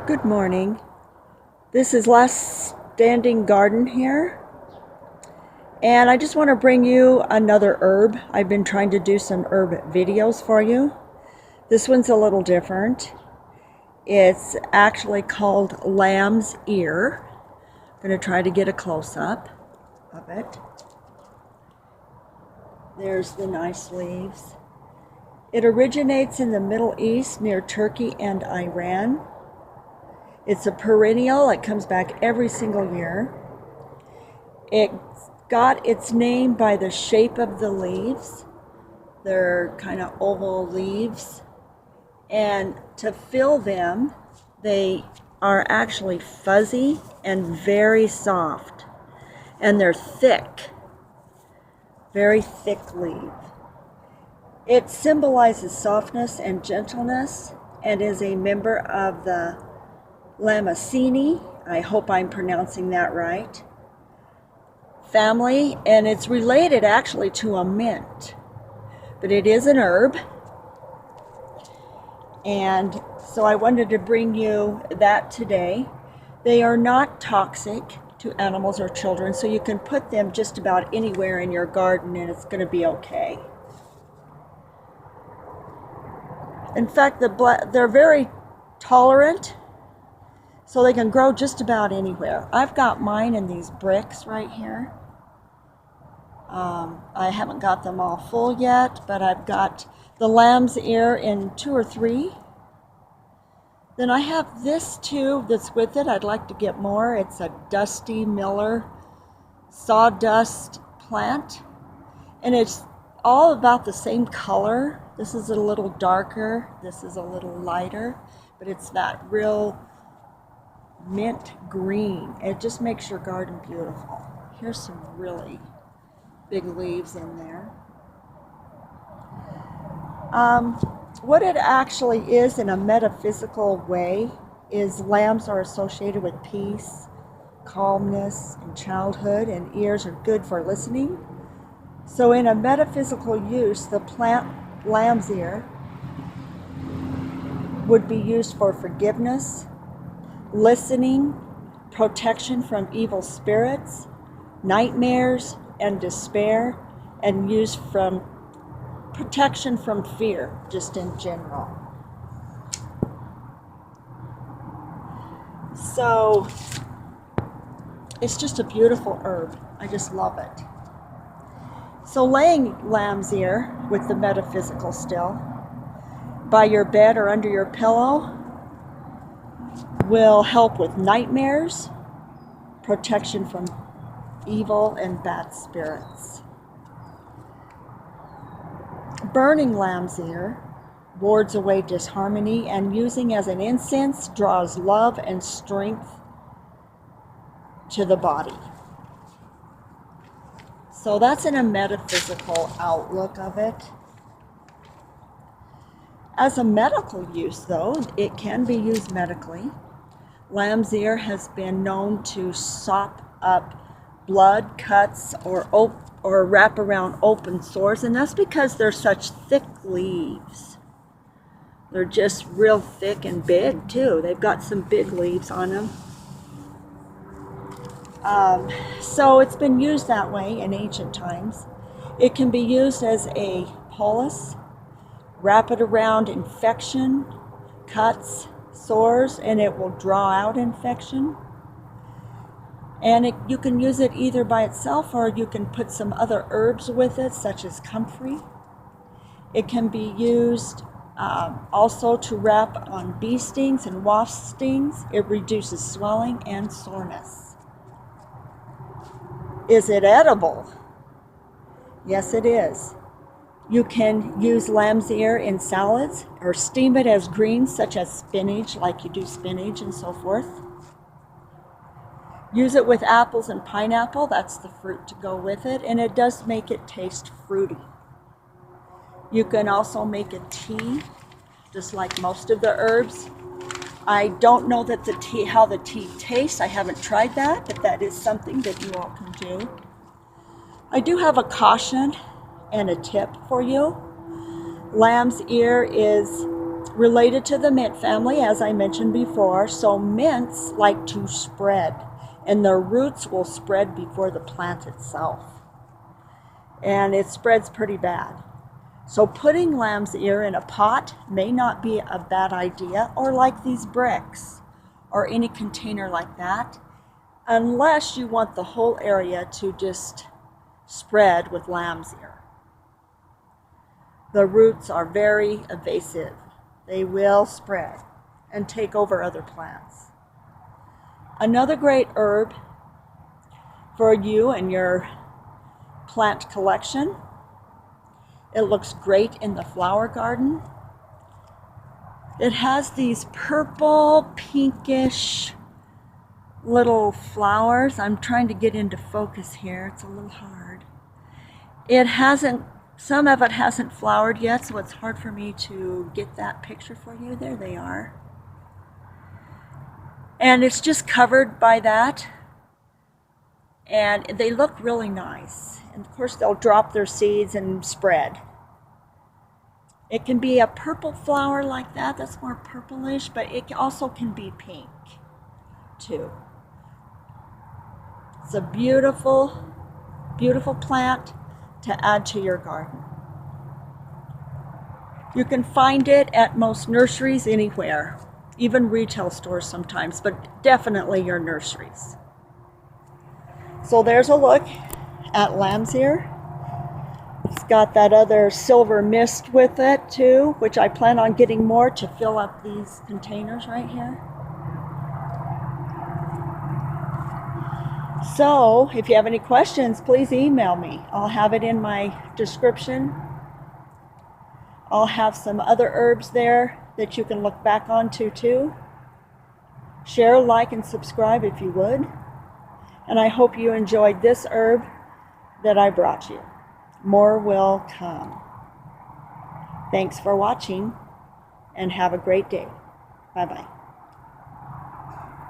Good morning. This is Last Standing Garden here, and I just want to bring you another herb. I've been trying to do some herb videos for you. This one's a little different. It's actually called lamb's ear. I'm going to try to get a close-up of it. There's the nice leaves. It originates in the Middle East near Turkey and Iran. It's a perennial. It comes back every single year. It got its name by the shape of the leaves. They're kind of oval leaves. And to fill them, they are actually fuzzy and very soft. And they're thick, very thick leaf. It symbolizes softness and gentleness and is a member of the Lamiaceae, I hope I'm pronouncing that right, family, and it's related actually to a mint, but it is an herb, and so I wanted to bring you that today. They are not toxic to animals or children, so you can put them just about anywhere in your garden and it's going to be okay. In fact, they're very tolerant, so they can grow just about anywhere. I've got mine in these bricks right here. I haven't got them all full yet, but I've got the lamb's ear in 2 or 3. Then I have this too that's with it. I'd like to get more. It's a Dusty Miller sawdust plant, and it's all about the same color. This is a little darker, this is a little lighter, but it's that real mint green. It just makes your garden beautiful. Here's some really big leaves in there. What it actually is in a metaphysical way is lambs are associated with peace, calmness, and childhood, and ears are good for listening. So in a metaphysical use, the plant lamb's ear would be used for forgiveness, listening, protection from evil spirits, nightmares and despair, and used from protection from fear, just in general. So it's just a beautiful herb. I just love it. So laying lamb's ear with the metaphysical still by your bed or under your pillow will help with nightmares, protection from evil and bad spirits. Burning lamb's ear wards away disharmony, and using as an incense draws love and strength to the body. So that's in a metaphysical outlook of it. As a medical use, though, it can be used medically. Lamb's ear has been known to sop up blood, cuts, or wrap around open sores, and that's because they're such thick leaves. They're just real thick and big, too. They've got some big leaves on them. So it's been used that way in ancient times. It can be used as a poultice, wrap it around infection, cuts, sores, and it will draw out infection. And you can use it either by itself or you can put some other herbs with it, such as comfrey. It can be used also to wrap on bee stings and wasp stings. It reduces swelling and soreness. Is it edible? Yes, it is. You can use lamb's ear in salads or steam it as greens, such as spinach, like you do spinach and so forth. Use it with apples and pineapple. That's the fruit to go with it, and it does make it taste fruity. You can also make a tea, just like most of the herbs. I don't know that how the tea tastes. I haven't tried that, but that is something that you all can do. I do have a caution and a tip for you. Lamb's ear is related to the mint family, as I mentioned before, so mints like to spread, and their roots will spread before the plant itself. And it spreads pretty bad. So putting lamb's ear in a pot may not be a bad idea, or like these bricks, or any container like that, unless you want the whole area to just spread with lamb's ear. The roots are very evasive. They will spread and take over other plants. Another great herb for you and your plant collection. It looks great in the flower garden. It has these purple, pinkish little flowers. I'm trying to get into focus here. It's a little hard. Some of it hasn't flowered yet, so it's hard for me to get that picture for you. There they are. And it's just covered by that. And they look really nice. And of course, they'll drop their seeds and spread. It can be a purple flower like that. That's more purplish, but it also can be pink too. It's a beautiful, beautiful plant to add to your garden. You can find it at most nurseries anywhere, even retail stores sometimes, but definitely your nurseries. So there's a look at lamb's ear. It's got that other silver mist with it too, which I plan on getting more to fill up these containers right here. So if you have any questions, please email me. I'll have it in my description. I'll have some other herbs there that you can look back onto too. Share, like, and subscribe if you would. And I hope you enjoyed this herb that I brought you. More will come. Thanks for watching and have a great day. Bye-bye.